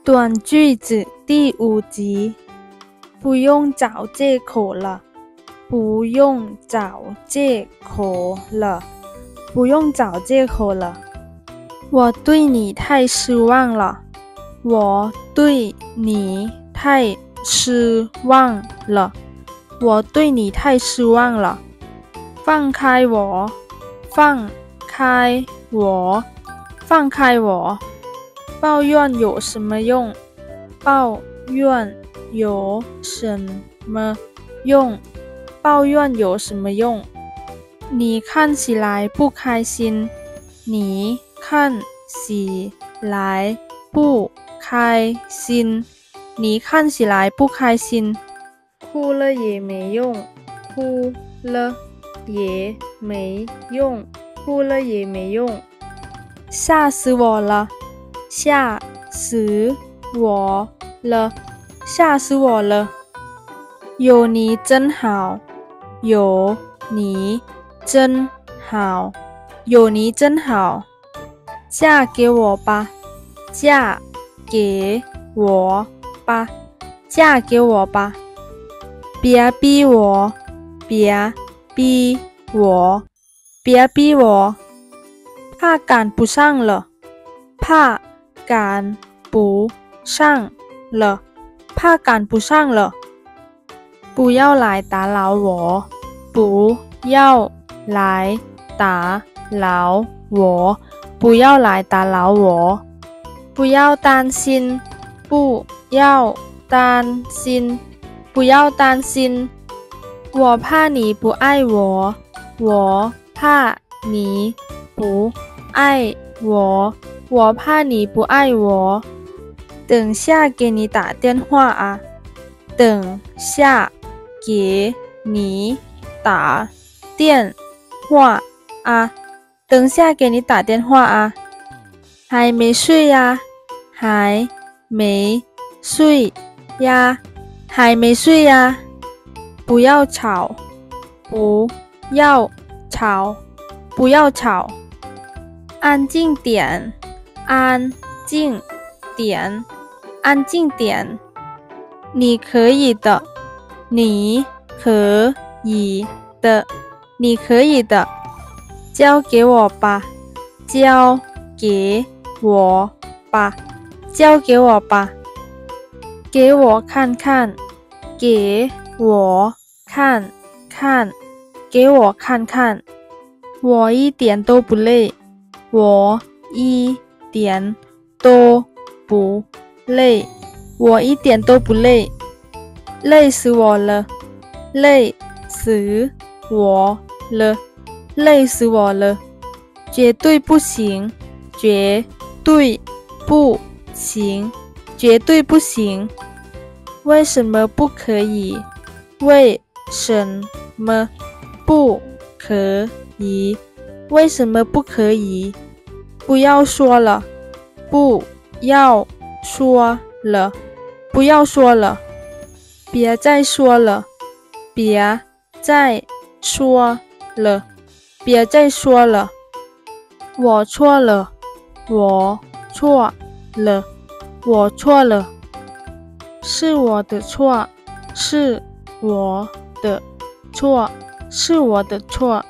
短句子第5集，不用找借口了，不用找借口了，不用找借口了。我对你太失望了，我对你太失望了，我对你太失望了。放开我，放开我，放开我。抱怨有什么用？抱怨有什么用？抱怨有什么用？你看起来不开心，你看起来不开心，你看起来不开心。哭了也没用，哭了也没用，哭了也没用。吓死我了，吓死我了，吓死我了。有你真好，有你真好，有你真好。嫁给我吧，嫁给我吧，嫁给我吧。别逼我，别逼我，别逼我。怕赶不上了，怕赶不上了，怕赶不上了。不要来打扰我，不要来打扰我，不要来打扰我。不要担心，不要担心，不要担心。我怕你不爱我，我怕你不爱我，我怕你不爱我。等下给你打电话啊，等下给你打电话啊，等下给你打电话啊。还没睡呀，还没睡呀，还没睡呀。不要吵，不要吵，不要吵。安静点，安静点，安静点。你可以的，你可以的，你可以的。交给我吧，交给我吧，交给我吧。给我看看，给我看看，给我看看。我一点都不累，我一点都不累，我一点都不累。累死我了，累死我了，累死我了。绝对不行，绝对不行，绝对不行。为什么不可以？为什么不可以？为什么不可以？不要说了，不要说了，不要说了。别再说了，别再说了，别再说了。我错了，我错了，我错了。是我的错，是我的错，是我的错。